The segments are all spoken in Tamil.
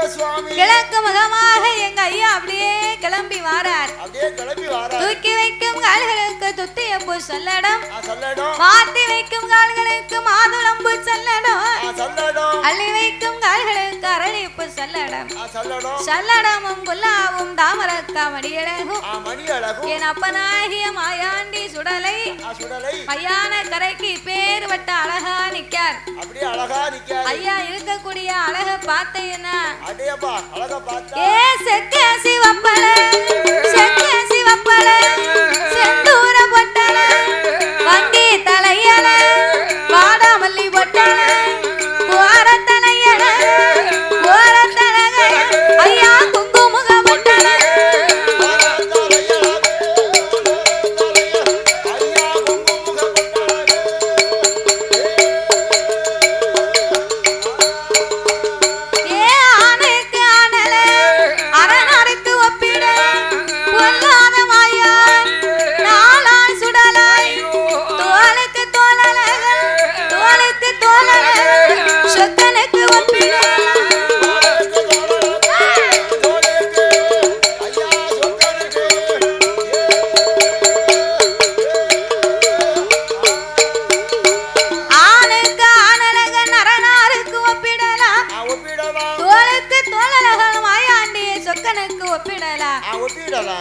கிழக்கு முகமாக எங்க ஐயா அப்படியே கிளம்பி வாரார். தூக்கி வைக்கும் கால்களுக்கு துத்தியப்பு சல்லடம், மாத்தி வைக்கும் கால்களுக்கு மாதுளம்பு சல்லடம், அள்ளி வைக்கும் கால்களுக்கு அரளிப்பு சல்லடம், சல்லடமும் குல்லாவும் தாமரக்கா மணியழகும் என் அப்பனாகிய மாயாண்டி சுடலை மையான கரைக்கு பேர் வட்ட அழகா நிக்கார். ஐயா இருக்கக்கூடிய அழக பார்த்தேன்னா ஏ செக்க சிவப்பல செக்க சிவப்பல செந்தூர பொட்டல வங்கி தலையல வாடாமல்லி பொட்டல கோர தலையல கோர தலக ஐயா குங்குமுக பொட்டல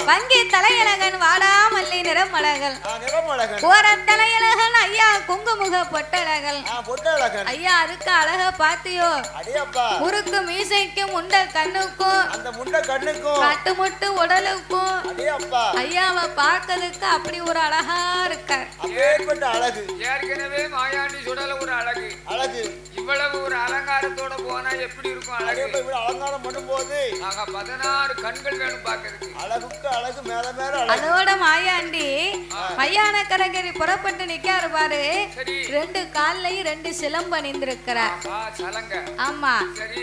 வங்கி தலையழகன் வாடாமல்லி நிறமழகல் கோர தலையழகன் ஐயா குங்குமுக பொட்டழகல் ஐயா இருக்க அழக பாத்தியோ முறுக்கு மீசைக்கும் முண்ட கண்ணுக்கும் கட்டுமுட்டு உடலுக்கும் ஐயாவை பார்க்கறதுக்கு அப்படி ஒரு அழகா இருக்க அழகு. ஏற்கனவே மாயாண்டி சுடல ஒரு அழகு அழகு இவ்வளவு ஒரு அலங்காரத்தோட போனா எப்படி இருக்கும்? அழகு அலங்காரம் பண்ணும்போது 16 கண்கள் வேணும் பாக்குறதுக்கு. அழகுக்கு அழகு மேல மேல அதோட மாயாண்டி மையான கரகரி புறப்பட்டு நிக்காரு பாரு. 2 கால்லையும் 2 சிலம்பு அணிந்திருக்கிறார். ஆமா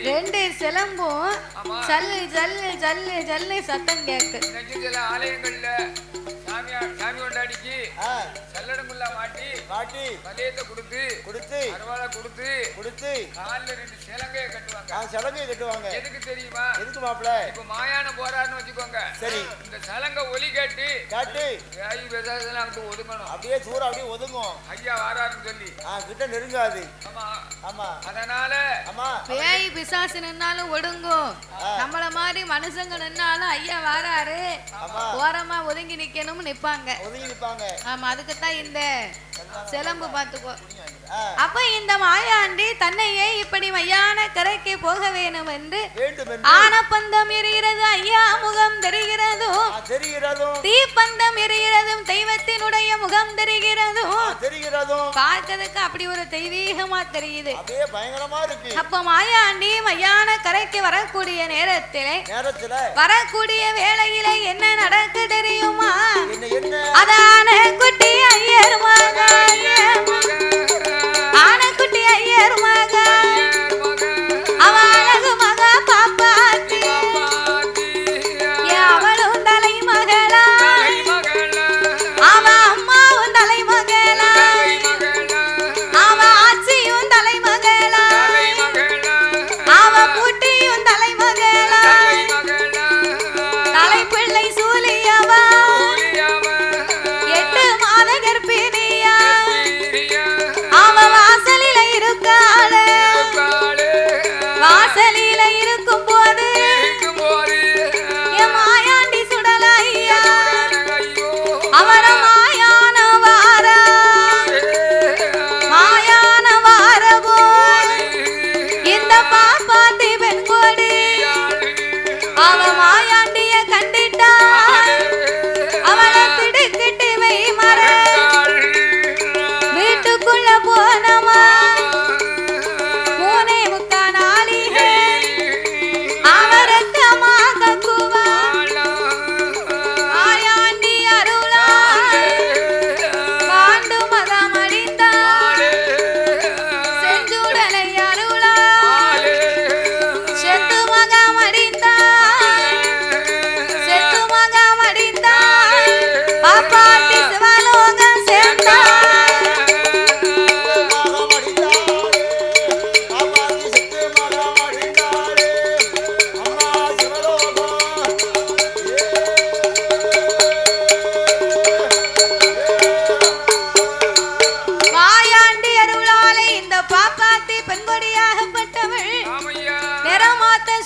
2 சிலம்பும் ஜல்லு ஜல்லு ஜல்லு ஜல்லு சத்தம் கேக்கு. சில ஆலயங்கள்ல சாமி கொண்டாடிக்கு சல்லடங்குள்ள மாட்டி பதயத்தை கொடுத்து அருவாளை கொடுத்து கால்ல 2 சிலங்கையை கட்டுவாங்க. எதுக்கு தெரியுமா? எதுக்கு மாப்பிள்ள? இப்ப மாயானம் போறாருன்னு வச்சுக்கோங்க. சரி, இந்த சலங்க ஒலி கேட்டு பேய் விசாசெல்லாம் வந்து ஒதுங்கணும். அப்படியே சூற அப்படியே ஒதுங்கும். ஐயா வாராருன்னு சொல்லி கிட்ட நெருங்காது. ஆமா அதனால பேய் பிசாசு நின்னாலும் ஒடுங்கும். நம்மள மாதிரி மனுஷங்க நின்னாலும் ஐயா வாராரு ஓரமா ஒதுங்கி நிக்கணும்னு நிப்பாங்க. ஆமா அதுக்குத்தான் இந்த சிலம்பு பாத்துக்கோ. அப்ப இந்த மாயாண்டி தன்னையே இப்படி மையான கரைக்கு போக வேணும் என்று ஆனப்பந்தம் எரிகிறது ஐயா முகம் தெரிகிறதும் தீப்பந்தம் எரிகிறதும் தெய்வத்தினுடைய முகம் தெரிகிறதும் பார்க்கறதுக்கு அப்படி ஒரு தெய்வீகமா தெரியுது. அப்ப மாயாண்டி மையான கரைக்கு வரக்கூடிய நேரத்திலே வரக்கூடிய வேளையில என்ன நடக்கு தெரியுமா? அதான குட்டி ஐயர் மக ஆனக்குட்டி ஐயர் மக அவ அழகு மக பாப்பாத்தி அவளும் தலை மகளா அவ அம்மாவும் தலை மகளா அவ ஆச்சியும் தலை மகளா அவ பூட்டியும் தலை மகளா தலை பிள்ளை சூலியவா 8 மாத கர்ப்பிணியா அவ வாசலில இருக்காளே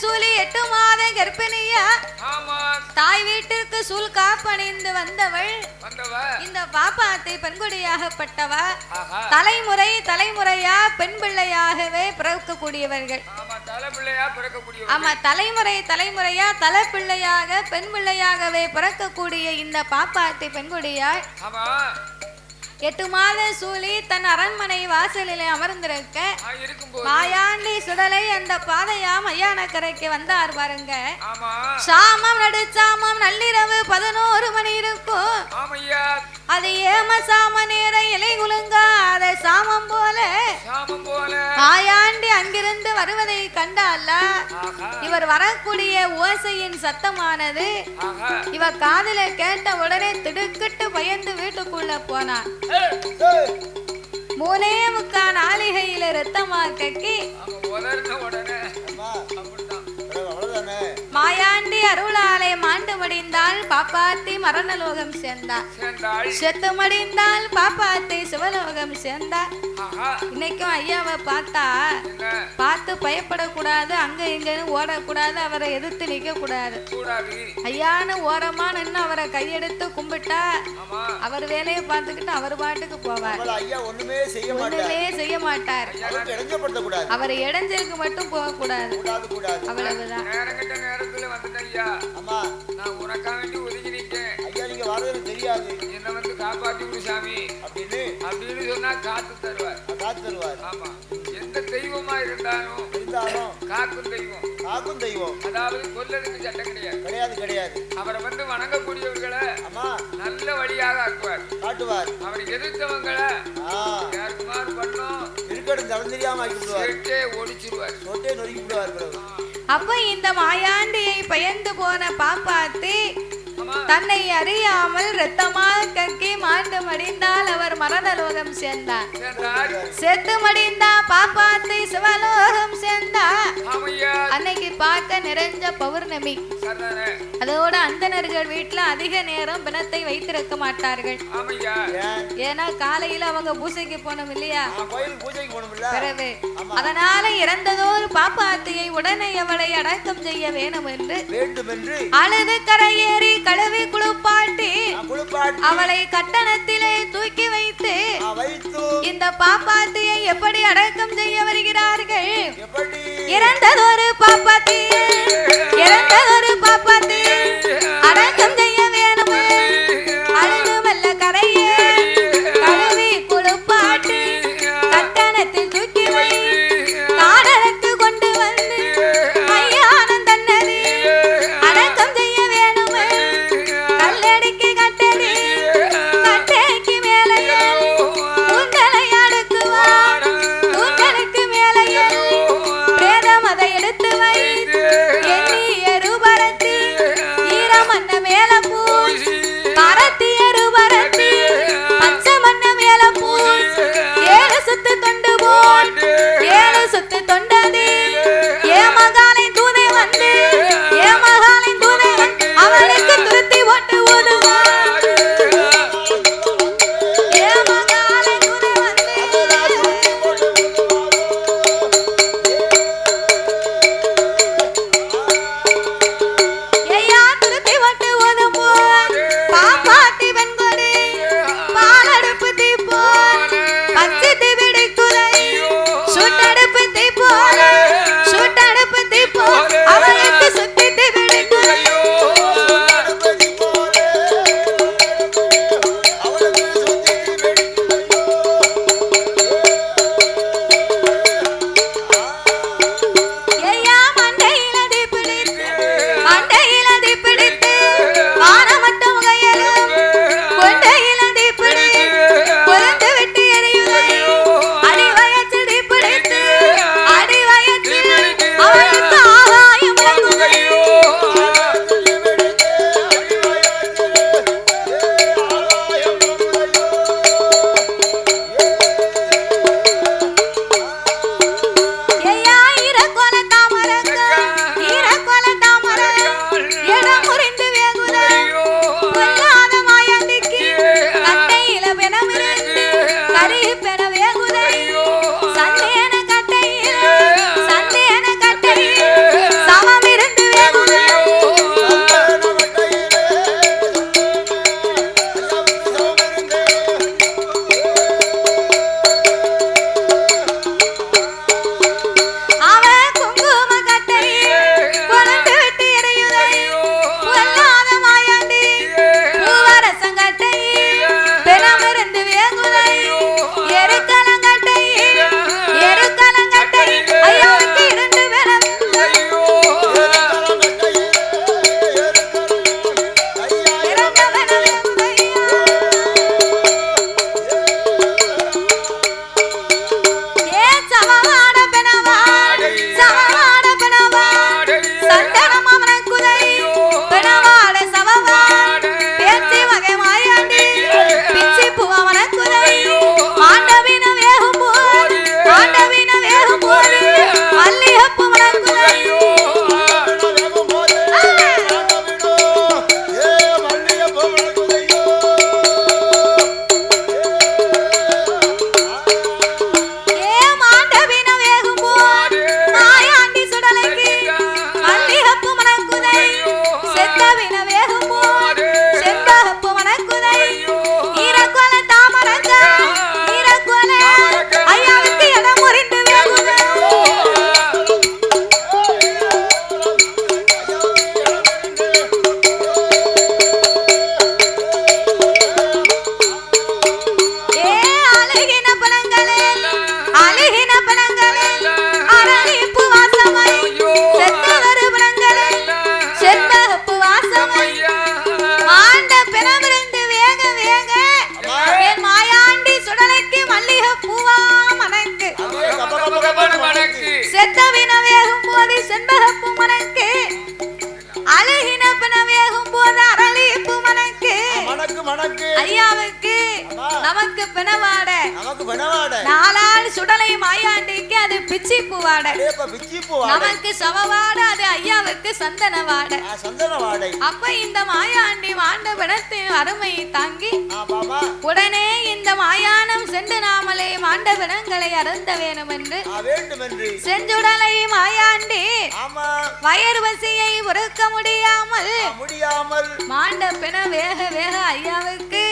சூலி 8 மாத கர்ப்பிணியா ஆமா தாய் வீட்டிற்கு சூல் காப்பணிந்து வந்தவள் இந்த பாப்பாத்தை பெண்குடியாகப்பட்டவ தலைமுறை தலைமுறையா பெண் பிள்ளையாகவே பிறக்கக்கூடியவர்கள். ஆமா தலைமுறை தலைமுறையா தலை பிள்ளையாக பெண் பிள்ளையாகவே பிறக்கக்கூடிய இந்த பாப்பாத்தை பெண்குடியாய் 8 மாத சூலி தன் அரண்மனை வாசலிலே அமர்ந்திருக்க மாயாண்டி சுடலை அந்த பாதையா மையானக்கரைக்கு வந்தார் பாருங்க. சாமம் நடுச்சாமம் நள்ளிரவு 11 மணி இருக்கும். அது ஏம சாம நேர இலை குலுங்கா அதை சாமம் போல மாயாண்டி அங்கிருந்து வருவதை கண்டால இவர் வரக்கூடிய ஓசையின் சத்தமானது இவர் காதுல கேட்ட உடனே திடுக்கிட்டு பயந்து வீட்டுக்குள்ள போனார். 3:45 நாளிகையில ரத்தமா கக்கி மாயாண்டி அருளாலே மாண்டு மடிந்தாள் பாப்பாத்தி மரணலோகம் சேர்ந்தாள். செத்து மடிந்தாள் பாப்பாத்தி சிவலோகம் சேர்ந்தாள். இன்னைக்கும் ஐயாவை பார்த்தா பார்த்து பயப்படக்கூடாது, அங்க இங்கன்னு ஓடக்கூடாது, அவரை எதிர்த்து நிக்க கூடாது. ஐயான்னு ஓரமா நின்று அவரை கையெடுத்து கும்பிட்டா அவர் வேலையை பார்த்துக்கிட்டு அவர் பாட்டுக்கு போவார். ஒண்ணுமே செய்ய மாட்டார். அவரை இடைஞ்சலுக்கு மட்டும் போக கூடாது. அவ்வளவுதான். நேரத்துல வந்துட்டேன் ஐயா. அம்மா நான் உனக்கா வேண்டி ஒதுங்கி நிக்கேன். ஐயா நீங்க வரது தெரியாது, என்ன வந்து காப்பாத்தி விடு சாமி அப்படின்னு சொன்னா காத்து தருவார். ஆமா எந்த தெய்வமா இருந்தாலும் காக்கும் தெய்வம் அதாவது கொல்லதுக்கு சட்டம் கிடையாது. அவரை வந்து வணங்கக்கூடியவர்களை நல்ல வழியாக காட்டுவார். அவரை எதிர்த்தவங்களை யாருக்குமாறு பண்ணோம் இருக்கட்டும் தளர்ந்திரியாம ஒடிச்சிருவார், சொட்டே நொறுக்கி விடுவார். அப்ப இந்த மாயாண்டியை பயந்து போன பாப்பாத்தி தன்னை அறியாமல் ரத்தமா கக்கி மாண்டு மடிந்தால் அவர் மரணலோகம் சேர்ந்தார். செத்து மடிந்தா பாப்பாத்தி சிவலோகம் சேர்ந்தா. அன்னைக்கு பார்க்க நிறைஞ்ச பௌர்ணமி. அதோட அந்தணர்கள் வீட்டுல அதிக நேரம் பிணத்தை வைத்திருக்க மாட்டார்கள். ஏன்னா காலையில அவங்க பூஜைக்கு போனோம் இல்லையா, பிறகு அதனால இறந்ததோர் பாப்பாத்தியை உடனே அவளை அடக்கம் செய்ய வேண்டும் என்று அழுது கரையேறி கழுவி குளிப்பாட்டி அவளை கட்டணத்திலே தூக்கி வைத்து இந்த பாப்பாத்தியை எப்படி அடக்கம் செய்ய வருகிறார்கள். இறந்ததொரு பாப்பாத்தியை அடக்கம் செய்ய வேணும். அழுது வல்ல கரையே கழுவி குளிப்பாட்டி கட்டணத்தில் தூக்கி வை காடலுக்கு கொண்டு வந்து மையானந்தன் நதி அடக்கம் செய்ய வேணும். கல்லடிக்கு கட்டடி கட்டைக்கு மேலையோ கூந்தலை அடுக்குவார். கூந்தலுக்கு மேலையோ பிரேதம் அதை எடுத்து வைத்து மணக்கு அழகின பின வேகும் போது அரளிப்பு மணக்கு மணக்கு மணக்கு ஐயாவுக்கு நமக்கு பிணவாட நாலாள் சுடலை மாயாண்டிக்கு அது பிச்சி பூவாட நமக்கு சவவாட அது ஐயாவுக்கு சந்தன வாடை அப்ப இந்த மாயாண்டி மாண்ட பிணத்தின் அருமை தாங்கி உடனே இந்த மாயானம் சென்று நாமலே மாண்ட பிணங்களை அருந்த வேணும் என்று செஞ்சுடலை மாயாண்டி வயர் வசியை உறக்க முடியாமல் மாண்ட பிண வேக வேக ஐயாவுக்கு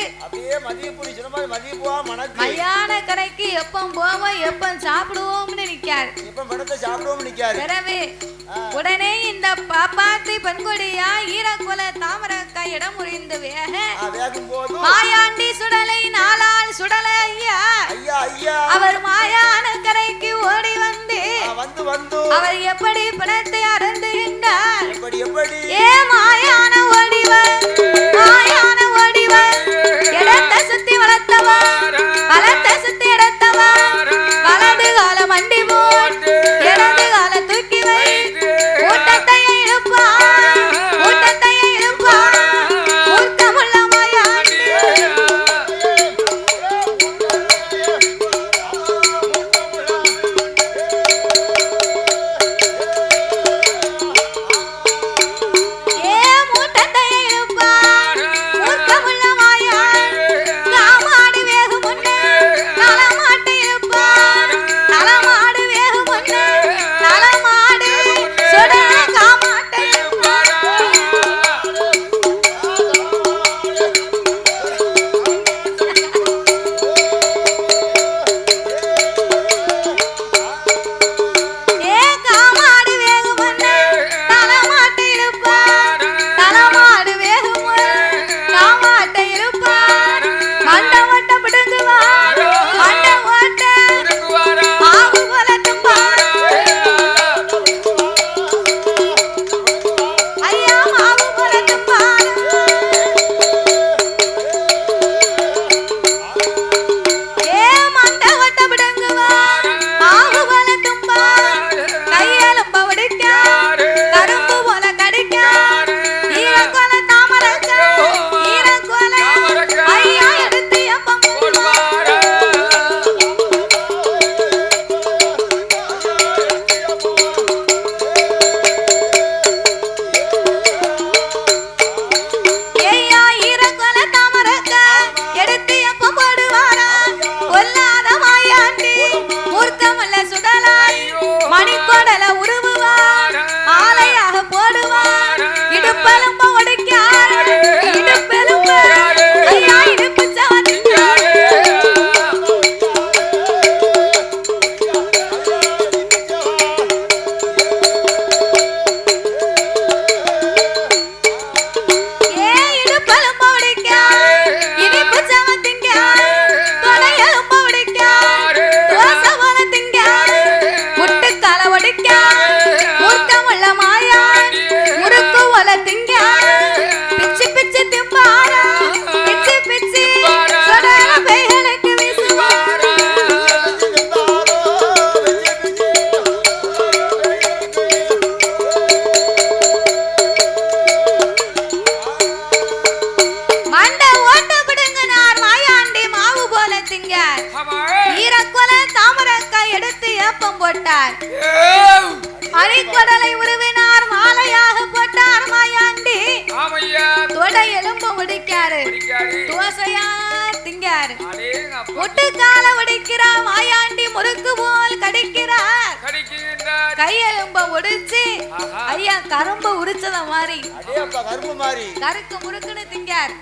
மயான கரைக்கு எப்ப போவோம் எப்ப சாப்பிடுவோம்னு நிக்காரு பிறவே உடனே இந்த பாப்பாத்தி பெண்கொடியா ஈரக்குல தாமரக்கா இடம் முறிந்து வேகும் போது மாயாண்டி சுடலை நாளால் சுடலை ஐயா அவர் மாயான கரைக்கு ஓடி வந்து அவர் எப்படி பிணத்தை அருந்துகின்றார் ஏ மாயான ஓடிவர் மாயான ஓடிவர் இடத்தை சுத்தி வளர்த்தவர் வளத்தை சுத்தி எடுத்தவர் வலது கால மண்டி போட்டு இடது கால தூக்கி வை ஊட்டத்தை இழுப்பார் ஊட்டமுள்ள மாயாண்டி போட்டார். அரிக்கடலை உருவினார் மாலையாக போட்டார் மாயாண்டி. தொடை எலும்பு முடிக்காரு, தோசையா திங்காரு. முட்டுக்கால உடைக்கிறார் மாயாண்டி, முறுக்கு போல் கடிக்கிறார். கையெலும்ப உடிச்சு ஐயா கரும்பு உரிச்சத மாதிரி கருக்கு முறுக்குன்னு திங்கார்.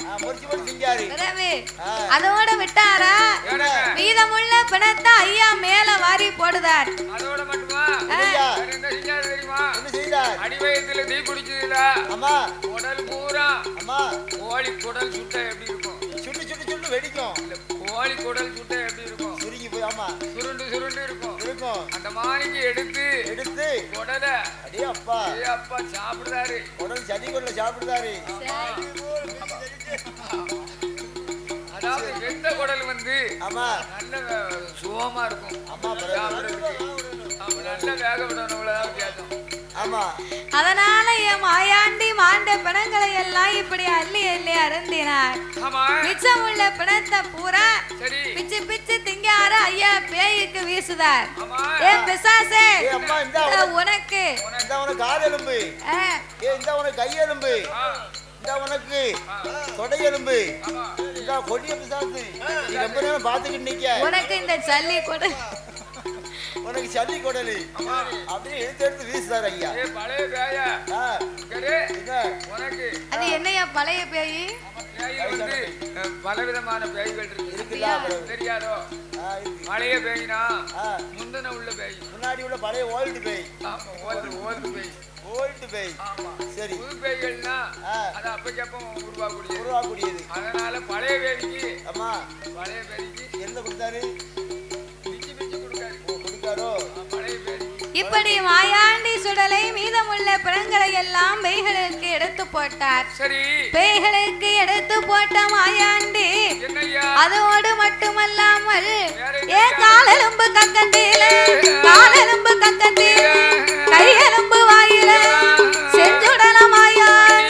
அதோட விட்டாரா, மீதமுள்ள பிணத்தை ஐயா மேல வாரி போடுதார். அதோட மட்டுமா அடிவயத்துல தீ குடிச்சதுல குடல் பூரா கோழி குடல் சுட்ட எப்படி இருக்கும்? சுட்டு சுட்டு சுட்டு வெடிக்கும். கோழி குடல் சுட்ட எப்படி இருக்கும்? சுருங்கி போய் ஆமா சுருண்டு சுருண்டு இருக்கும். அந்த மாணிக்கு எடுத்து எடுத்து குடலை அடே அப்பா சாப்பிடுறாரு. குடல் சதி குடல சாப்பிடுறாரு. அதாவது வெந்த குடல் வந்து ஆமா நல்ல சுகமா இருக்கும். ஆமா நல்ல வேக விடணும். வித்தியாசம் ஆமா. அதனால என் மாயாண்டி மாண்ட பிணங்களை எல்லாம் இப்படி அள்ளி அள்ளி அருந்தினார். மிச்சம் உள்ள பிணத்தை பூரா பிச்சு பிச்சு திங்காரு ஐயா பேய்க்கு வீசுதார். ஏன் பிசாசே உனக்கு காலெலும்பு, உனக்கு கையெலும்பு, உனக்கு தொடையெலும்பு, கொடிய பிசாசு ரொம்ப நேரம் பாத்துக்கிட்டு நிக்க. உனக்கு இந்த சல்லி கொடை, உனக்கு சல்லி கொடலு அப்படின்னு எடுத்து எடுத்து வீசுதார் ஐயா. பழைய பேயா உனக்கு அது என்னையா பழைய பேய்? பலவிதமான பேய்கள் இருக்கு, தெரியாதோ? பழைய பேய்னா முந்தின உள்ள பேய், முன்னாடி உள்ள பழைய ஓல்டு பேய். ஓல்டு பேய், ஓல்டு பேய். சரி, புது பேய்கள்னா அது அப்பக்கப்ப உருவாக்கூடியது. அதனால பழைய பேய்க்கு, ஆமா, பழைய பேய்க்கு என்ன கொடுத்தாரு? பிச்சு பிச்சு கொடுக்காரோ பழைய பேய். இப்படி மாயாண்டி சுடலை மீதமுள்ள பிணங்களை எல்லாம் பேய்களுக்கு எடுத்து போட்டார். சரி, பேய்களுக்கு எடுத்து போட்ட மாயாண்டி அதோடு மட்டுமல்லாமல் காலெலும்பு கக்கத்தில, காலெலும்பு கக்கத்தில, கையெலும்பு வாயில செஞ்சுடல மாயார்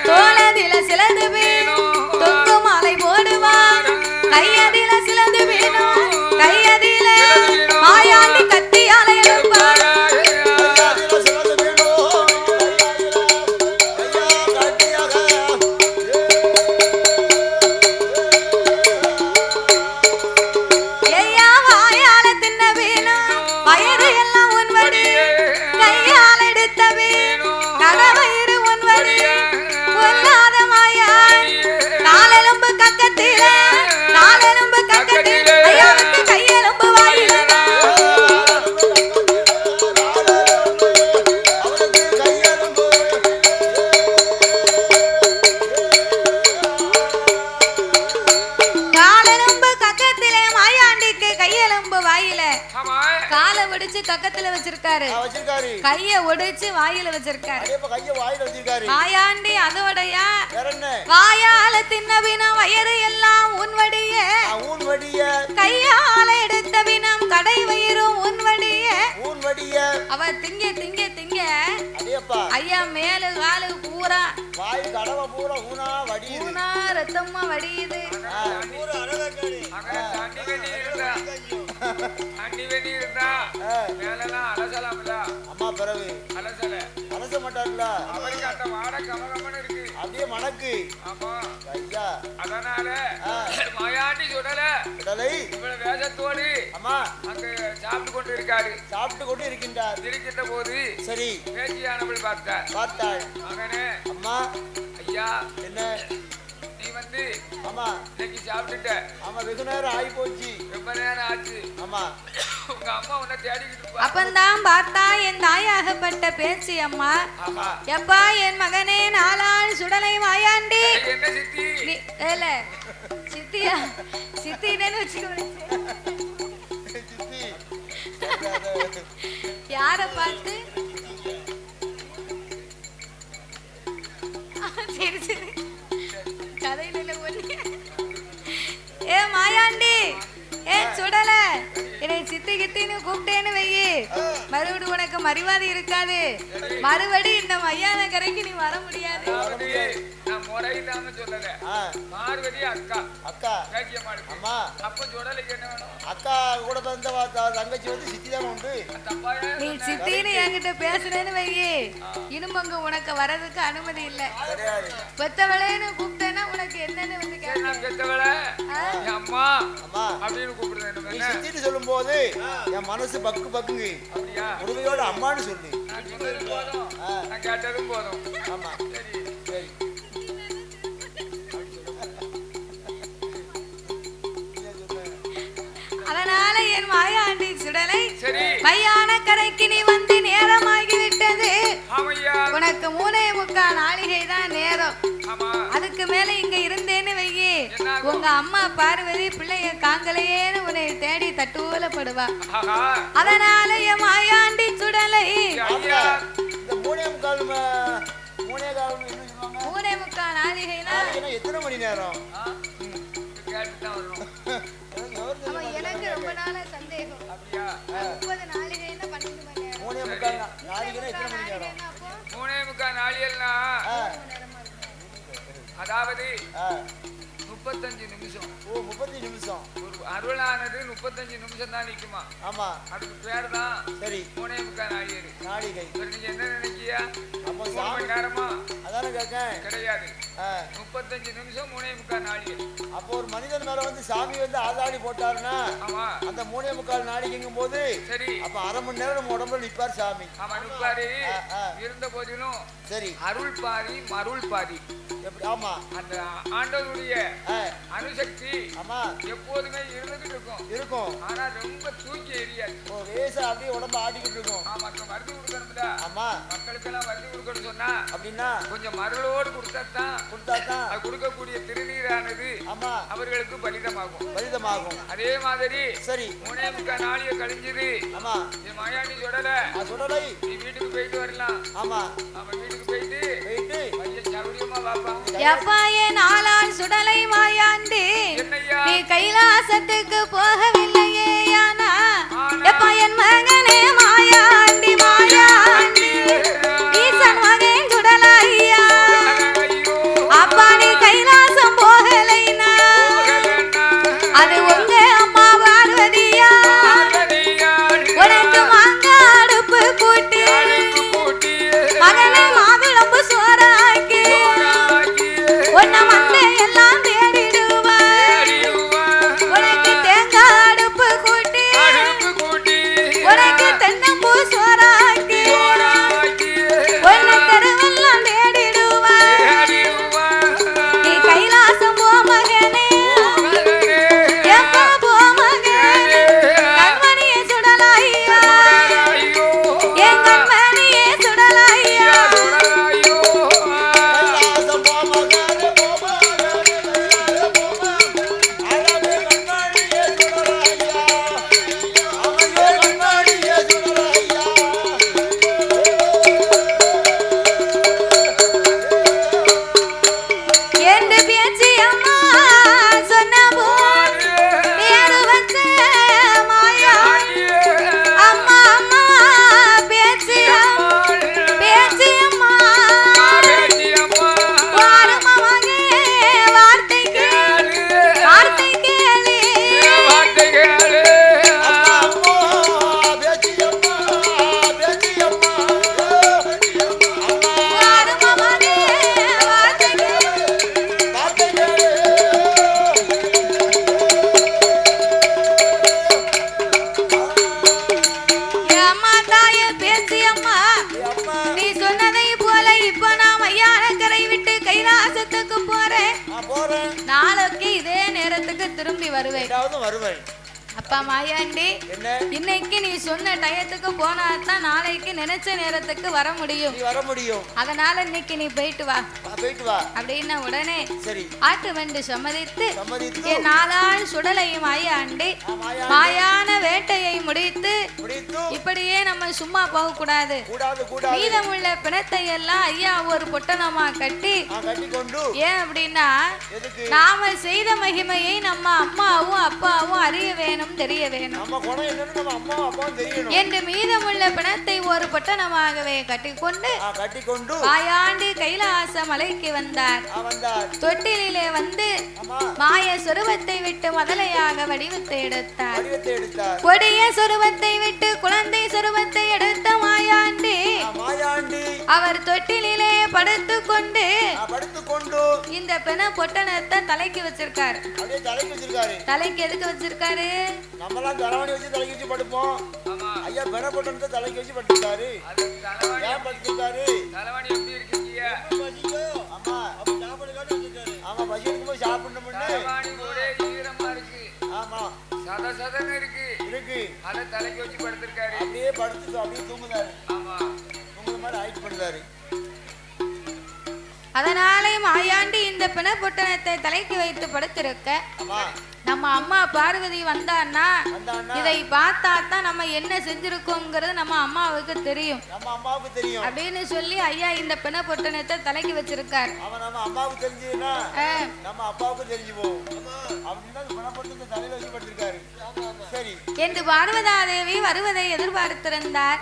தோளதில சிலது வேணும் தொங்கு மாலை போடுவார், கையதில சிலது வேணும் கையதில மாயாண்டி கத்தியால எழுப்பார். கக்கத்துல வச்சிருக்காரு, கைய ஒடிச்சு வாயில வச்சிருக்காரு. மாயாண்டி அதோடயா வாயால தின்னவினம் வயிறு எல்லாம் உன்வடிய, கையால எடுத்த வினம் கடை வயிறும் உன்வடிய. அவ திங்க திங்க திங்க ஐயா மேல காலு பூரா வாய் கடவை பூரா ஊனா வடியுது, ஊனா ரத்தமா வடியுது. அண்ணி வெண்ணி இருந்தா மேலெல்லாம் அலசலாம்ல. அம்மா பிறகு அலச மாட்டாருல, அவருக்கு அந்த வாட கமகமன்னு இருக்கு, அப்படியே மணக்கு. ஆமா ஐயா, அதனால மாயாண்டி சுடலை இவ்வளவு வேகத்தோடு அம்மா அங்க சாப்பிட்டு கொண்டு இருக்காரு, சாப்பிட்டு கொண்டு இருக்கின்ற போது சரி பேச்சியானவள் பார்த்தாள். மகனே, அம்மா ஐயா என்ன நீ வந்து ஆமா இன்னைக்கு சாப்பிட்டுட்ட? ஆமா, வெகு நேரம் ஆகி போச்சு, ரொம்ப நேரம் ஆச்சு. ஆமா, உங்க அம்மா உன்னை தேடிக்கிட்டு. அப்பந்தான் பார்த்தா என் தாயாகப்பட்ட பேச்சு அம்மா. ஆமா, எப்பா என் மகனே நாளால் சுடலை மாயாண்டி. என்ன சித்தி? இல்ல சித்தியா, சித்தின்னு வச்சுக்கோ. யார பார்த்து? சரி சரி, கதையில ஒண்ணு. ஏ மாயாண்டி, ஏ சுடல, என்னை சித்தி கித்தின்னு கூப்பிட்டேன்னு வையி, மறுபடி உனக்கு மரிவாதை இருக்காது. மறுபடி இந்த மையான கரைக்கு நீ வர முடியாது. நான் முறையில்லாம சொல்லல, பார்வதி அக்கா, அக்கா அம்மா. அப்ப சுடலைக்கு என்ன வேணும்? அக்கா கூட பிறந்த தங்கச்சி வந்து சித்தி தான் உண்டு. நீ சித்தின்னு என்கிட்ட பேசுறேன்னு வையி, இனிமங்க உனக்கு வரதுக்கு அனுமதி இல்லை. பெத்தவளேன்னு கூப்பிட்டேன்னா உனக்கு என்னன்னு வந்து கேட்க. பெத்தவள அம்மா அம்மா அப்படின்னு கூப்பிடுறேன். சித்தின்னு சொல்லும் போது என் மனசு பக்கு பக்குங்க. உரிமையோட அம்மான்னு சொல்லு. நான் கேட்டதும் போதும். ஆமா சரி சரி. அதனால என் மாயாண்டி சுடலை மையான கரைக்கு நீ வந்து நேரமாகிவிட்டது. உனக்கு 3:45 நாளிகை தான் நேரம். அதுக்கு மேல இங்க இருந்தேன்னு வையி, உங்க அம்மா பார்வதி பிள்ளைய காங்கலையேன்னு உன்னை தேடி தட்டுவலப்படுவா. அதனால என் மாயாண்டி சுடலை 3:45 நாளிகைனா எத்தனை மணி நேரம்? எனக்கு ரொம்ப நாள சந்தேகம். 30 நாளிகைன்னா 12 மணி நேரம். நாளைக்குன்னா எத்தனை மணி நேரம்? 3:45 நாளியல்னா அதாவது 35 நிமிஷம். ஓ 35 நிமிஷம். ஒரு அருளானது 35 நிமிஷம் தான் நிக்குமா? ஆமா. அதுக்கு பேர் தான் சரி 3:45 நாளியல். நாளிகை. நீங்க என்ன நினைக்கியா? அப்போ 3 மணி நேரமா? அதானே கேட்கேன். கிடையாது. 35 நிமிஷம் 3:45 நாளியல். அப்போ ஒரு மனிதன் மேல வந்து சாமி வந்து ஆதாடி போட்டாருன்னா ஆமா அந்த 3:45 நாளிகைங்கும் போது சரி அப்ப அரை மணி நேரம் நம்ம உடம்புல நிப்பார் சாமி. ஆமா நிப்பாரு. இருந்த போதிலும் சரி அருள் பாதி மருள் பாதி. எப்படி? ஆமா அந்த ஆண்டவருடைய அணுசக்தி ஆமா எப்போதுமே இருந்துகிட்டு இருக்கும். ஆனா ரொம்ப தூக்கி எரியாது. ஓ வேசா அப்படியே உடம்பு ஆடிக்கிட்டு இருக்கும். மக்கள் மருந்து கொடுக்கணும்ல. ஆமா மக்களுக்கெல்லாம் மருந்து கொடுக்கணும்னு சொன்னா அப்படின்னா கொஞ்சம் மருளோடு கொடுத்தாதான் அது கொடுக்கக்கூடிய திருநீரானது ஆமா அவர்களுக்கு பலிதமாகும். அதே மாதிரி சரி 3:45 நாளிய கழிஞ்சது. ஆமா நீ மாயாண்டி சுடலை நீ வீட்டுக்கு போயிட்டு வரலாம். ஆமா அவன் வீட்டுக்கு போயிட்டு பையன் சௌரியமா வாப்பா. எப்பாயே நாளால் சுடலை மாயாண்டி என்னையா நீ கைலாசத்துக்கு போகவில்லையே யானா எப்பா என் மகனே மாயாண்டி மாயாண்டி ஈசன் மகன் சுடலையா அப்பா நீ கைலாசம் போகலைனா அது உங்க அம்மா பார்வதியா உனக்கு மாங்க அடுப்பு கூட்டி மகனை மாதுளம்பு சோறாக்கி உன்னை வந்து எல்லாம் தேடிடுவா உனக்கு தேங்காய் அடுப்பு கூட்டி உனக்கு தென்னம்பூ சோறாக்கி உன்னை தெருவெல்லாம் தேடிடுவா நீ கைலாசம் போ மகனே எப்பா போ மகனே கண்மணியே சுடலாயா என் கண்மணியே சுடலாயா என்று பேச்சு அம்மா சொன்ன போது பேரு வச்ச மாயா அம்மா அம்மா பேச்சு அம்மா வாருமா மகே வார்த்தை கேளு வாருமா மகே வார்த்தை கேளு அம்மா தாயே பேச்சு அம்மா நீ சொன்னதை போல இப்ப நான் மையானக்கரை விட்டு கைலாசத்துக்கு போறேன். நாளைக்கு இதே நேரத்துக்கு திரும்பி வருவேன். அப்பா மாயாண்டி இன்னைக்கு நீ சொன்ன டயத்துக்கு போனா தான் நாளைக்கு நினைச்ச நேரத்துக்கு வர முடியும். அதனால இன்னைக்கு நீ போயிட்டு வா அப்படின்னா உடனே ஆட்டு வண்டு சம்மதித்து என் நாளால் சுடலையும் மாயாண்டி மாயான வேட்டையை முடித்து இப்படியே நம்ம சும்மா போக கூடாது. மீதமுள்ள பிணத்தை எல்லாம் ஐயா ஒரு பொட்டணமா கட்டி ஏன் அப்படின்னா நாம செய்த மகிமையை நம்ம அம்மாவும் அப்பாவும் அறிய வேணும் தெரிய வேணும் என்று மீதமுள்ள பிணத்தை ஒரு பொட்டணமாகவே கட்டிக்கொண்டு மாயாண்டி கைலாச மலைக்கு வந்தார். தொட்டிலே வந்து மாய சொருவத்தை விட்டு முதலையாக வடிவத்தை எடுத்தார். கொடிய சொருவத்தை விட்டு குழந்தை சொருவத்தை எடுத்த மாயாண்டி அவர் தொட்டிலே படுத்துக்கொண்டு இந்த பிண பொட்டணத்தை தலைக்கு வச்சிருக்காரு. தலைக்கு எதுக்கு வச்சிருக்காரு? நம்மலாம் தலைவணி வச்சு தலைக்கு வச்சு படுப்போம். ஐயா பெண பொட்டணத்தை தலைக்கு வச்சு படுத்துட்டாரு. ஏன் படுத்துட்டாரு? தலைவணி எப்படி இருக்கீங்க? ஆமா அப்ப சாப்பாடு காட்டி வச்சிருக்காரு. ஆமா பசி இருக்கும்போது சாப்பிடணும். தலைவணி ஒரே ஈரமா இருக்கு. ஆமா சதசதன்னு இருக்கு. அத தலைக்கு வச்சு படுத்திருக்காரு. அப்படியே படுத்து அப்படியே தூங்குறாரு. ஆமா தூங்குற மாதிரி ஆயிட்டு படுறாரு. அதனாலே மாயாண்டி இந்த பிண பொட்டணத்தை தலைக்கு வைத்து படுத்திருக்க நம்ம அம்மா பார்வதி வந்தான்னா இதை பார்த்தா தான் நம்ம என்ன செஞ்சிருக்கோங்கிறது நம்ம அம்மாவுக்கு தெரியும். நம்ம அம்மாவுக்கு தெரியும் அப்படின்னு சொல்லி ஐயா இந்த பிண பொட்டணத்தை தலைக்கு வச்சிருக்கார். நம்ம அம்மாவுக்கு தெரிஞ்சதுன்னா நம்ம அப்பாவுக்கு தெரிஞ்சு போகும். அப்படின்னா பிண பொட்டணத்தை தலையில வச்சு படுத்திருக்காரு. சரி என்று பார்வதா தேவி வருவதை எதிர்பார்த்திருந்தார்.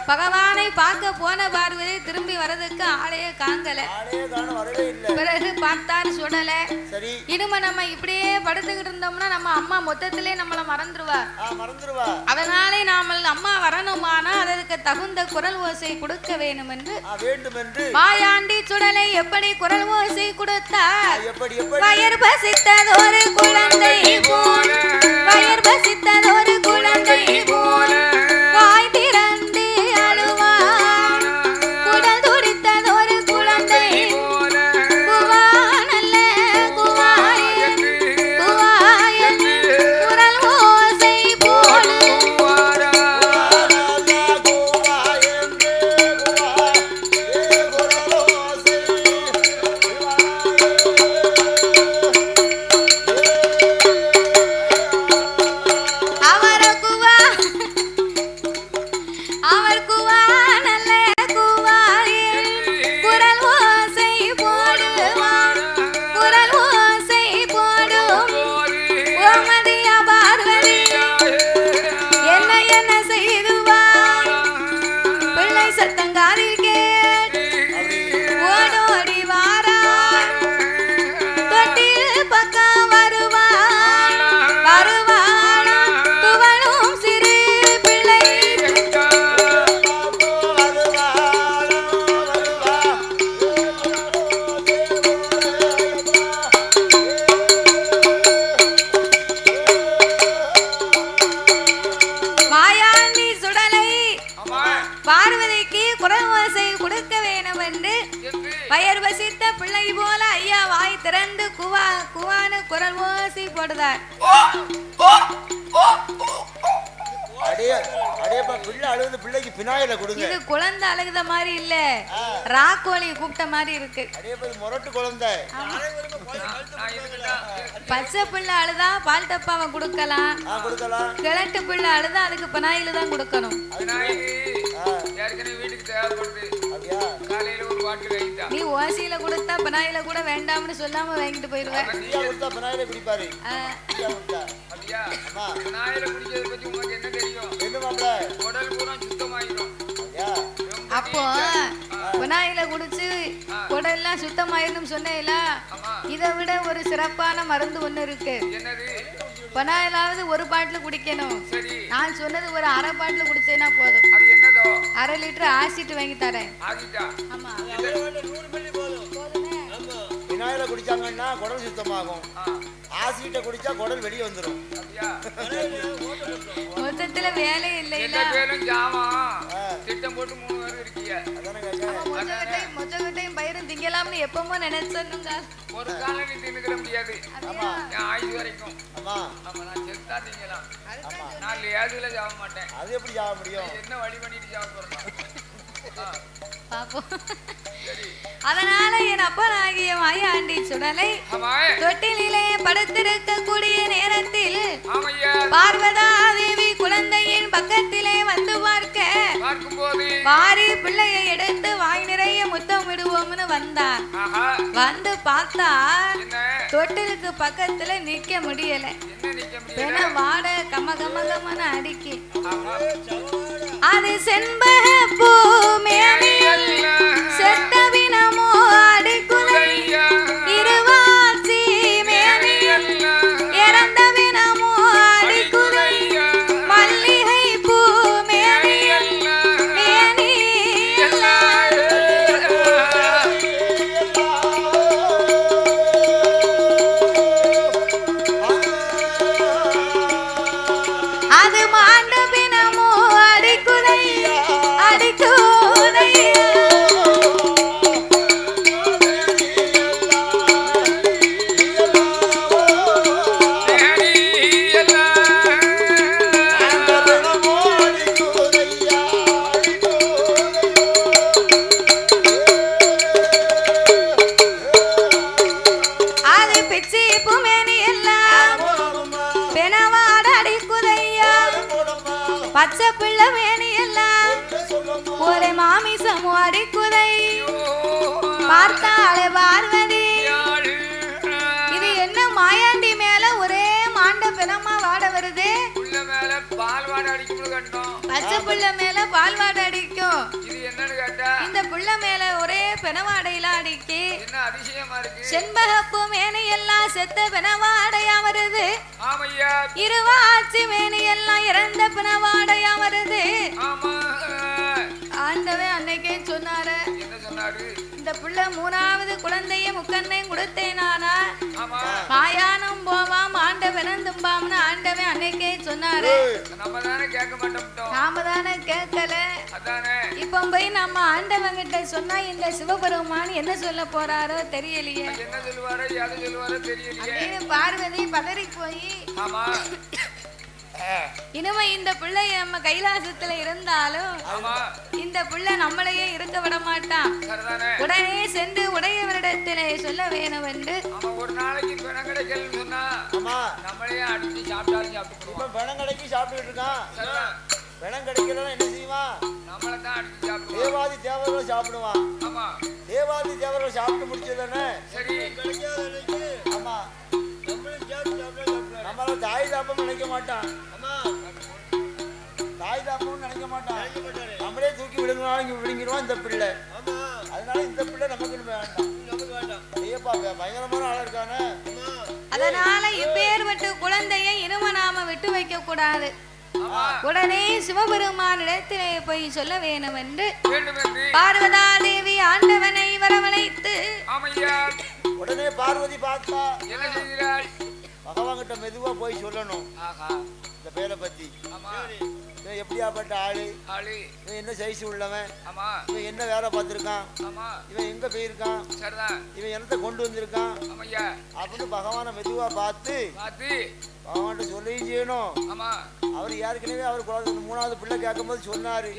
பகவானை பார்க்க போன பார்வதி திரும்பி வரதுக்கு ஆளையே காங்கல. பிறகு பார்த்தார் சுடல. இனிமே நம்ம இப்படியே படுத்துக்கிட்டு இருந்தோம்னா நம்ம அம்மா மொத்தத்திலே நம்மள மறந்துருவா. அதனாலே நாம அம்மா வரணுமானா அதற்கு தகுந்த குரல் ஓசை கொடுக்க வேண்டும் என்று மாயாண்டி சுடலை எப்படி குரல் ஓசை கொடுத்தார்? வயர் பசித்ததொரு குழந்தை போல, வயர் பசித்ததொரு குழந்தை போல வாய் திறந்து அழுவார். குடல் துடித்ததொரு குழந்தை போல குவா நல்ல குவாய் குவாய் குரல் ஓசை போல குழந்தை அழுகுத மாதிரி இல்ல, ராக்கோழி கூப்பிட்ட மாதிரி இருக்கு. பச்சை பிள்ளை அழுதா பால் டப்பாவை கொடுக்கலாம், கிழட்டு பிள்ளை அழுதா அதுக்கு பினாயில தான் கொடுக்கணும். நீ ஓசியில கொடுத்தா பினாயில கூட வேண்டாம்னு சொல்லாம வாங்கிட்டு போயிருவேன். அப்போ பினாயில குடிச்சு குடெல்லாம் சுத்தமாயிரும் சொன்னேல, இதை விட ஒரு சிறப்பான மருந்து ஒண்ணு இருக்கு. பினாயிலாவது ஒரு பாட்டில் குடிக்கணும். நான் சொன்னது ஒரு அரை பாட்டில் குடிச்சேன்னா போதும். அரை லிட்டர் ஆசிட் வாங்கி தரேன். ஆமா, பினாயில குடிச்சாங்கன்னா குடல் சுத்தமாகும், ஆசிட்ட குடிச்சா குடல் வெளியே வந்துடும். மொத்தத்துல வேலை இல்லை. திட்டம் போட்டு 3 பேர் இருக்கீங்க. மொச்சகட்டையும் பயிரும் திங்கலாம்னு எப்பமோ நினைச்சேனுங்க. ஒரு காலம் நீ தின்னுக்கிற முடியாது. ஆயுது வரைக்கும் நான் செத்தா திங்கலாம். நான் ஏதுல சாக மாட்டேன். அது எப்படி சாக முடியும்? என்ன வழி பண்ணிட்டு சாக போறேன் பாப்போம். அதனால என் அப்பனாகிய மாயாண்டி சுடலை தொட்டிலே படுத்திருக்கக்கூடிய நேரத்தில் பார்வதா தேவி குழந்தையின் பக்கத்திலே வந்து பார்க்கும்போது வாரி பிள்ளையை எடுத்து வாய் நிறைய முத்தம் விடுவோம்னு வந்தார். வந்து பார்த்தா தொட்டிலுக்கு பக்கத்துல நிக்க முடியல. பெண வாட கம கம கமன்னு அடிக்கி. அது செண்பக பூ மேனியில் செத்தவினமோ அடிக்குலை, இருவாச்சி மேனியில் இறந்தவினமோ அடிக்குலை, மல்லிகை பூ மேனியில் மேனியில் அது மாண்ட பினமோ அடிக்குலை அடிக்குலை. பச்சை பிள்ளை மேனி எல்லாம் ஒரே மாமிசம் அடிக்குதை பார்த்தாலே பார்வதி இது என்ன மாயாண்டி மேல ஒரே மாண்ட பிணமா வாட வருது பச்சை புள்ள மேல பால் வாட அடிக்கும் இந்த புள்ள மேல ஒரே பிணவாடையில அடிக்கி செண்பகப்பு மேனி எல்லாம் செத்த பிணவாடையா வருது இருவாச்சி மேனி எல்லாம் இறந்த பிணவாடையா வருது ஆண்டவன் அன்னைக்கே சொன்னாரு இந்த புள்ள மூணாவது குழந்தைய முக்கண்ணையும் கொடுத்தேனானா மாயானம் போவாம் ஆண்டவன் தும்பாம்னு ஆண்டவன் அன்னைக்கே சொன்னாரு நாம தானே கேட்கல இப்ப போய் நம்ம ஆண்டவன் கிட்ட சொன்னா இந்த சிவபெருமான் என்ன சொல்ல போறாரோ தெரியலையே பார்வதி பதறி போய் இனிமே இந்த பிள்ளை நம்ம கைலாசத்துல இருந்தாலும் இந்த பிள்ளை நம்மளையே இருக்க விட மாட்டான் உடனே சென்று உடையவரிடத்திலே சொல்ல வேணும் என்று ஒரு நாளைக்கு பணம் கிடைக்கலன்னு சொன்னா நம்மளே அடிச்சு சாப்பிட்டாலும் சாப்பிட்டு பணம் கிடைக்கி சாப்பிட்டுட்டு இருக்கான் பணம் கிடைக்கலன்னா என்ன செய்வான் நம்மளை தான் அடிச்சு சாப்பிடுவான் தேவாதி தேவர்கள் சாப்பிடுவான் ஆமா தேவாதி தேவர்கள் சாப்பிட்டு முடிச்சதுன்னு சரி ஆமா நம்மள தாய் தாப்பம் நினைக்க மாட்டான் தாய் தாப்பம் நினைக்க மாட்டான் நம்மளே தூக்கி விழுங்கிடுவான் இந்த பிள்ளை அதனால இந்த பிள்ளை நமக்கு வேண்டாம் ஐயப்பா பயங்கரமான ஆளா இருக்கானே அதனால இப்பேற்பட்ட குழந்தையை இனிமே நாம விட்டு வைக்க கூடாது உடனே சிவபெருமானிடத்திலே போய் சொல்ல வேணும் என்று பார்வதா தேவி ஆண்டவனை வரவழைத்து உடனே பார்வதி பார்த்தா என்ன செய்கிறாள் பகவான் கிட்ட மெதுவா போய் சொல்லணும் இந்த பேரை பத்தி எப்படியாப்பட்ட ஆளு இவன் என்ன சைஸ் உள்ளவன் இவன் என்ன வேலை பார்த்திருக்கான் இவன் எங்க போயிருக்கான் இவன் என்னத்தை கொண்டு வந்திருக்கான் அப்படின்னு பகவானை மெதுவா பார்த்து பகவான்கிட்ட சொல்லி செய்யணும் அவர் ஏற்கனவே அவர் குழந்தை மூணாவது பிள்ளை கேட்கும் போது சொன்னாரு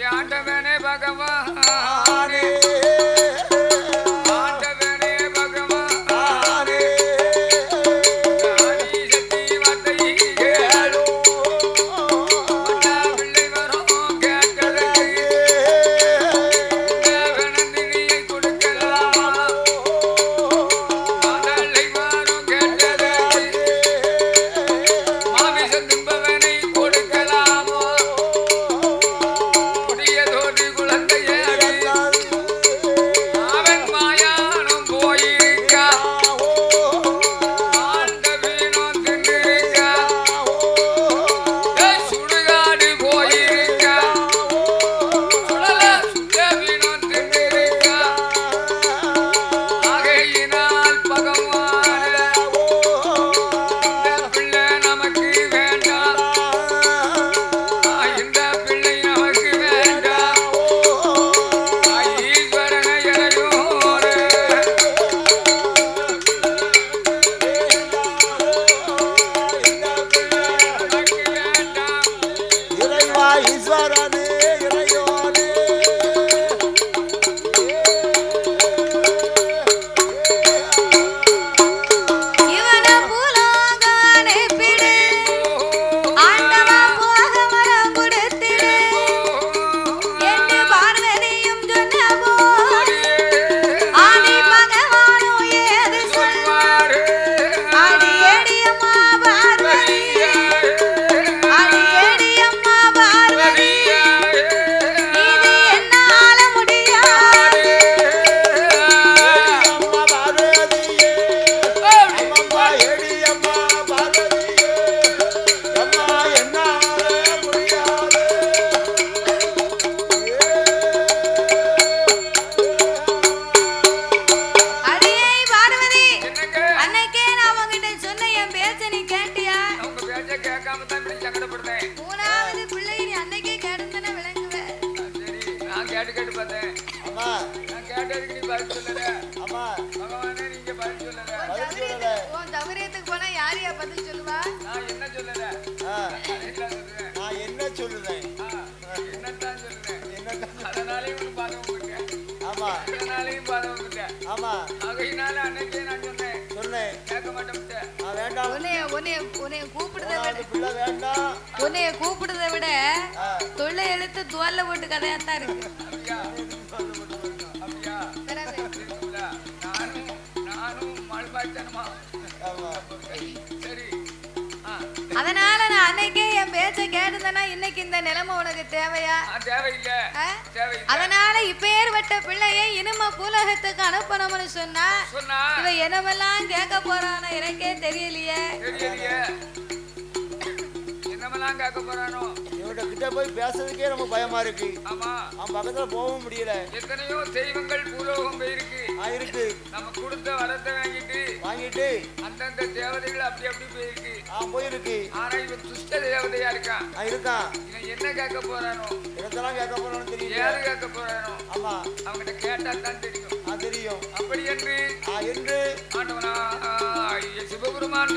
உன்னைய கூப்பிடுறத விட பிள்ளை வேண்டாம். உன்னைய கூப்பிடுறத விட தொல்லை எழுத்து துவல்ல போட்டு கதையாத்தான் இருக்கு. அதனால நான் அன்னைக்கே என் பேச்ச கேட்டுந்தேன்னா இன்னைக்கு இந்த நிலைமை உனக்கு தேவையா? அதனால இப்பேற்பட்ட பிள்ளையை இனிமே பூலகத்துக்கு அனுப்பணும்னு சொன்னா இவ என்னமெல்லாம் கேட்க போறானோ எனக்கே தெரியலையே. என்னமெல்லாம் கேட்க போறானோ கிட்ட போய் பேசுறதுக்கே ரொம்ப பயமா இருக்கு. ஆமா, அவன் பக்கத்துல போகவும் முடியல. எத்தனையோ தெய்வங்கள் பூலோகம் போயிருக்கு. இருக்கு. நம்ம கொடுத்த வரத்தை வாங்கிட்டு அந்தந்த தேவதைகள் அப்படி போயிருக்கு. போயிருக்கு. ஆனா இவன் துஷ்ட தேவதையா இருக்கான். இவன் என்ன கேட்க போறானோ, என்னத்தெல்லாம் கேட்க போறானோ தெரியும். யாரு கேட்க போறானோ, ஆமா, அவங்கிட்ட கேட்டா தான் தெரியும். தெரியும். அப்படி என்று ஆண்டவனா சிவபெருமான்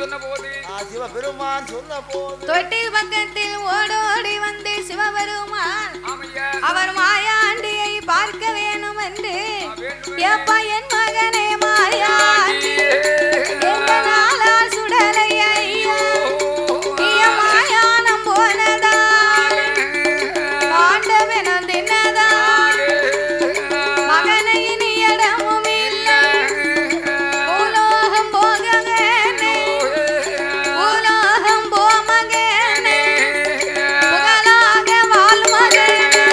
சொன்ன போது தொட்டில் பக்கத்தில் ஓடோடி வந்து சிவபெருமான் அவர் மாயாண்டியை பார்க்க வேணும் என்று எப்பா என் மகனே மாயாண்டி சுடலை ஐயா மாயானம் போனதா ஆண்டவனம் தின்னதா மகனை இனி இடமும் இல்லை பூலோகம் போகவேனே பூலோகம் போமகேனே புகழாக வாழ்மகேனே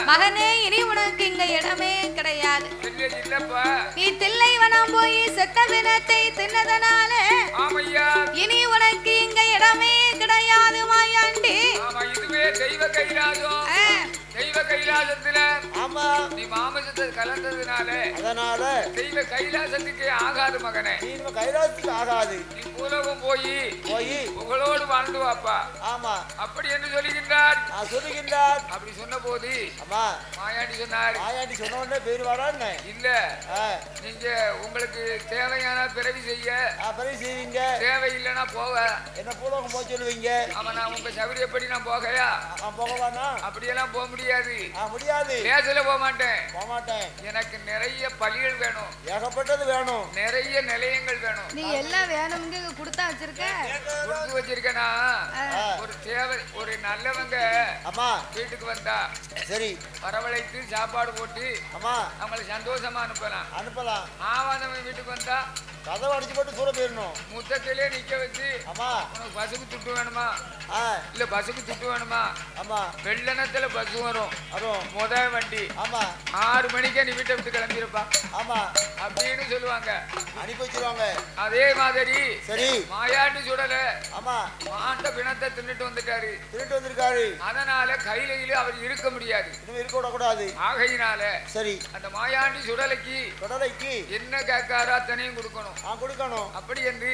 மகனே இனி உனக்கு இங்க இடமே கிடையாது. நீ தில்லைவனம் போய் செத்த பிணத்தை தின்னதனால இனி உனக்கு இங்க இடமே கிடையாது மாயாண்டி. இதுவே தெய்வ கைலாசம். தெய்வ கைலாசத்துல நீ மாமசத்தை கலந்ததுனால அதனால தெய்வ கைலாசத்துக்கே ஆகாது மகனே. கைலாசத்துக்கு ஆகாது. நீ பூலோகம் போய் புகழோடு வாழ்ந்து வாப்பா. ஆமா, அப்படி என்று சொல்லுகின்றார். அப்படி சொன்ன போது மாயாண்டி சொன்னார். மாயாண்டி சொன்ன உடனே பேர் வரான்னு இல்ல, நீங்க உங்களுக்கு தேவையான பிறவி செய்வீங்க. தேவை இல்லைன்னா போக என்ன பூலோகம் போக சொல்லுவீங்க. ஆமா, நான் உங்க சௌகரியப்படி நான் போகையா போகவானா? அப்படியெல்லாம் போக முடியாது. பேசல போக மாட்டேன். எனக்கு நிறைய பலிகள் வேணும், ஏகப்பட்டது வேணும், நிறைய நிலையங்கள் வேணும். நீ எல்லாம் வேணும்ங்க கொடுத்தா வச்சிருக்கேனா? ஒரு தேவை, ஒரு நல்லவங்க அம்மா வீட்டுக்கு வந்தா சரி வரவழைத்து சாப்பாடு போட்டு அம்மா அவங்களை சந்தோஷமா அனுப்பலாம். ஆவாதவன் வீட்டுக்கு வந்தா கதவை அடிச்சு போட்டு தூர போயிடணும். முத்தத்திலே நிக்க வச்சு அம்மா உனக்கு பசுக்கு துட்டு வேணுமா, இல்ல பசுக்கு துட்டு வேணுமா, ஆமா வெள்ளனத்துல பஸ் வரும் முத வண்டி, ஆமா 6 மணிக்கே நீ வீட்டை விட்டு கிளம்பிருப்பா, ஆமா அப்படின்னு சொல்லுவாங்க, அனுப்பி வச்சிருவாங்க. அதே மாதிரி சரி மாயாண்டி சுடல, ஆமா மாண்ட பிணத்தை தின்னுட்டு வந்திருக்காரு. அதனால கையில அவர் இருக்க முடியாது, இருக்க விடக்கூடாது. ஆகையினால சரி அந்த மாயாண்டி சுடலைக்கு என்ன கேட்காரோ அத்தனையும் கொடுக்கணும். அப்படி என்று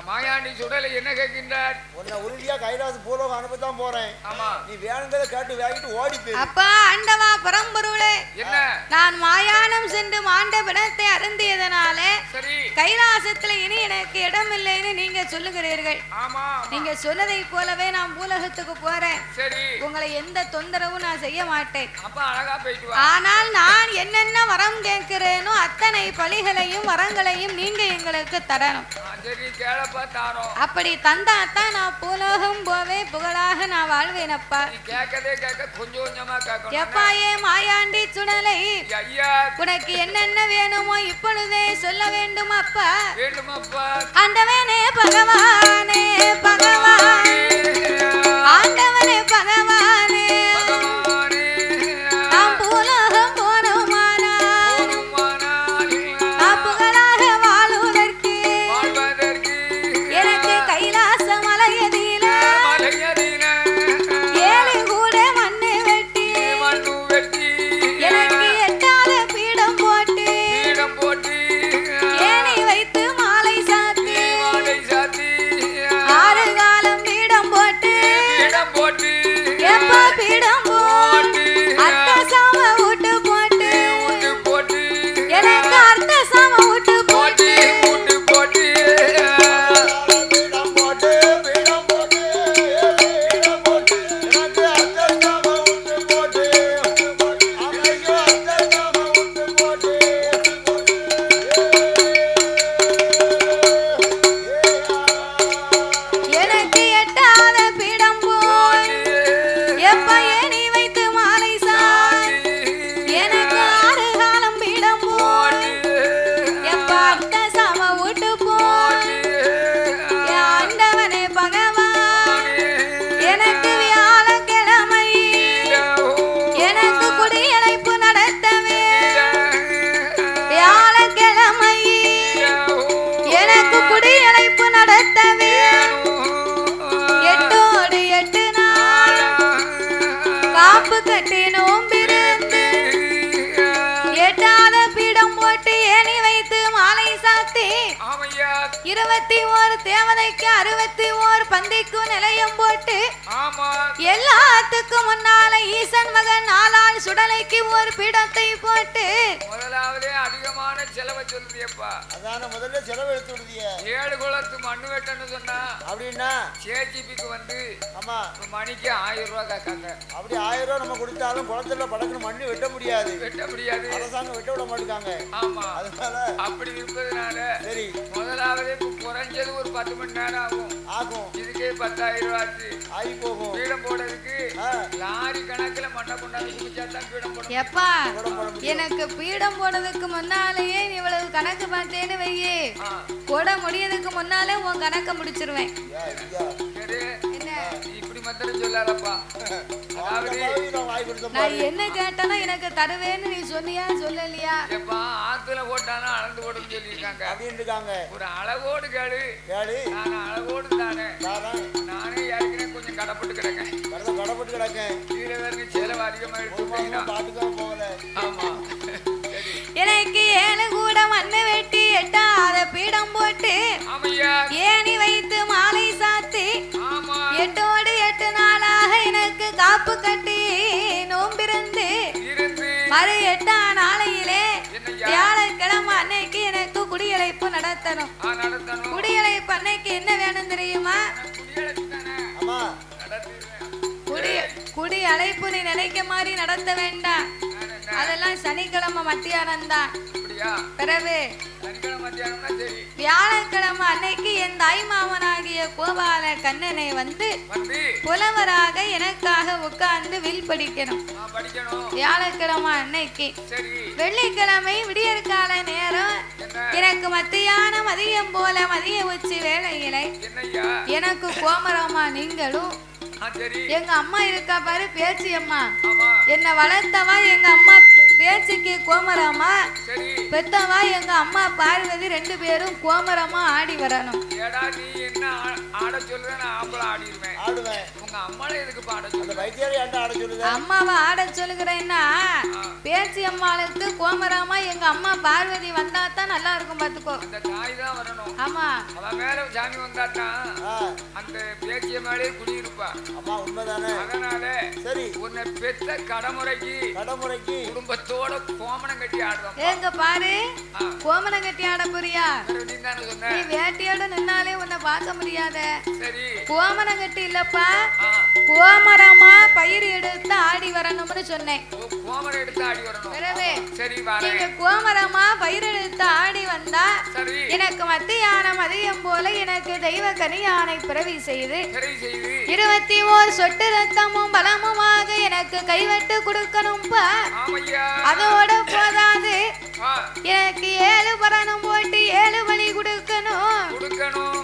மாயாண்டி சுடலை என்ன கேட்கின்றார்? உன்னை உறுதியா கைலாச பூலோகம் அனுப்பத்தான் போறேன். ஆமா, நீ வேணுங்கிறத கேட்டு வேகிட்டு ஓடி போய் அப்பா ஆண்டவா பரம்பொருளே, என்ன நான் மாயானம் சென்று மாண்ட பிணத்தை அருந்தியதனால சரி கைலாசத்துல இனி எனக்கு எனக்கு இடம் இல்லைன்னு நீங்க சொல்லுகிறீர்கள். நீங்க சொன்னதை போலவே நான் பூலகத்துக்கு போறேன். உங்களை எந்த தொந்தரவும் நான் செய்ய மாட்டேன். ஆனால் நான் என்னென்ன வரம் கேட்கிறேனோ அத்தனை பலிகளையும் வரங்களையும் நீங்க எங்களுக்கு தரணும். அப்படி தந்தாத்தான் நான் பூலோகம் போவே புகழாக நான் வாழ்வேனப்பா. எப்பா ஏ மாயாண்டி சுடலை, உனக்கு என்னென்ன வேணுமோ இப்பொழுதே சொல்ல வேண்டும் அப்பா. ஆண்டவனே பகவானே பகவானே, ஆண்டவனே பகவானே, நாம் பூலோகம் போனோமானால் நான் புகழாக வாழ்வதற்கு எனக்கு கைலாச மலையதில ஏழு கூட மண்ணு வெட்டி எனக்கு எட்டாத பீடம் போட்டு ஏணி வைத்து மாலை சாத்தி 6 காலம் பீடம் போட்டு எப்ப பீடம் போட்டு அர்த்த சாம விட்டு போட்டு எனக்கு அர்த்த சாம விட்டு போட்டு எனக்கு எட்டாத பீடம் போய் எப்ப ஏணி வைத்து மாலை சாத்தி எனக்கு 6 காலம் பீடம் போய் எப்ப அர்த்த சாம விட்டு போய் ஆண்டவனே பகவான் எனக்கு வியாழக்கிழமை எனக்கு குடியழைப்பு நடத்தவே வியாழக்கிழமை எனக்கு குடியழைப்பு நடத்தவே 8 8 நாள் காப்பு கட்டி நோம்பிருந்து எட்டாத பீடம் போட்டு ஏணி வைத்து மாலை சாத்தி 21 தேவதைக்கு 61 பந்திக்கு நிலையம் போட்டு எல்லாத்துக்கும் முன்னால ஈசன் மகன் நாளால் சுடலைக்கு ஒரு பீடத்தை போட்டு முதலாவதே அதிகமான செலவை சொல்லுதியப்பா. அதான முதல்ல செலவு எடுத்து விடுதிய 7 குளத்து மண்ணு வெட்டன்னு சொன்னா அப்படின்னா சேஜிபிக்கு வந்து ஆமா மணிக்கு 1000 ரூபாய் கேட்காங்க. அப்படி 1000 ரூபாய் நம்ம கொடுத்தாலும் குளத்துல படக்குன்னு மண்ணு வெட்ட முடியாது. அரசாங்கம் வெட்ட விட மாட்டாங்க. ஆமா, அதனால அப்படி இருப்பதனால சரி முதலாவது குறைஞ்சது ஒரு 10 மணி நேரம் ஆகும். இதுக்கே 10,000 ரூபாய் ஆகி போகும். பீடம் போடுறதுக்கு லாரி கணக்குல மண்ணை கொண்டாந்து குடிச்சாதான் பீடம் போட. எப்பா எனக்கு பீடம் போடுறதுக்கு முன்னாலேயே நீ இவ்வளவு கணக்கு பார்த்தேன்னு வையே, போட முடியறதுக்கு முன்னாலே உன் கணக்க முடிச்சிருவேன். இப்படி மாத்திரம் சொல்லாதப்பா. நான் என்ன கேட்டாலும் எனக்கு தருவேன்னு நீ சொன்னியா சொல்லலையா? எப்பா ஆத்துல போட்டாலும் அளந்து போடுன்னு சொல்லியிருக்காங்க. அப்படின்னுக்காங்க. ஒரு அளவோடு கேளு. நான் அளவோடு தானே. நானே ஏற்கனவே கொஞ்சம் கடப்பட்டு கிடக்கேன். கடப்பட்டு கிடக்கேன். கீழே வேறு செலவு அதிகமா எடுத்து போகல. ஆமா, எனக்கு 7 கூட மண்ணு வெட்டி எட்டாத பீடம் போட்டு ஏணி வைத்து மாலை சாத்தி 8 8 நாளாக எனக்கு காப்பு கட்டி நோம்பிருந்து மறு 8ஆம் நாளையிலே வியாழக்கிழமை அன்னைக்கு எனக்கு குடியழைப்பு நடத்தணும். குடியழைப்பு அன்னைக்கு என்ன வேணும் தெரியுமா? குடி அழைப்பு நீ நினைக்க மாதிரி நடத்த வேண்டாம். அதெல்லாம் சனிக்கிழமை மத்தியானம் தான். பிறகு வியாழக்கிழமை அன்னைக்கு என் தாய் மாமனாகிய கோபால கண்ணனை வந்து புலவராக எனக்காக உட்கார்ந்து வில் படிக்கணும். வியாழக்கிழமை அன்னைக்கு. வெள்ளிக்கிழமை விடியற்கால நேரம் எனக்கு மதியம் போல மதிய உச்சி வேளையில எனக்கு கோமரமா நீங்களும் எங்க அம்மா இருக்கா பாரு பேச்சு அம்மா, என்ன வளர்த்தவா எங்க அம்மா பேச்சுக்கு கோமரமா, பெத்தவா எங்க அம்மா பார்வதி 2 பேரும் கோமரமா ஆடி வரணும். ஏடா நீ என்ன ஆட சொல்லுற நான் ஆம்பளை ஆடிடுவேன் ஆடுவேன் உங்க அம்மாவை எதுக்கு பாட சொல்லுங்க வைத்தியாரி ஏன்டா ஆட சொல்லுத அம்மாவை ஆட சொல்லுகிறேன்னா பேச்சி அம்மாளுக்கு கோமராமா எங்க அம்மா பார்வதி வந்தா தான் நல்லா இருக்கும் பாத்துக்கோ அந்த தாய் தான் வரணும் ஆமா அவன் மேல சாமி வந்தாதான் அந்த பேச்சிய மேலே குடியிருப்பா அம்மா உண்மைதானே அதனால சரி உன்னை பெத்த கடமுறைக்கு குடும்பத்தோட கோமணம் கட்டி ஆடுவான் எங்க பாரு கோமணம் கட்டி ஆட போறியா நீ வேட்டியோட நின்னாலே உன்னை பார்க்க முடியாத சரி கோமணம் கட்டி இல்லப்பா கோமரமா பயிர் எடுத்து ஆடி வரணும்னு சொன்னேன் கோமரம் எடுத்து ஆடி வரணும் சரி நீங்க கோமரமா பயிர் எடுத்து ஆடி வந்தா எனக்கு மதியம் போல எனக்கு தெய்வ கனி யானை பிறவி செய்து 21 சொட்டு ரத்தமும் பலமுமாக எனக்கு கைவட்டு கொடுக்கணும்பா அதோட போதாது எனக்கு 7 பரணம் போட்டு 7 வழி கொடுக்கணும்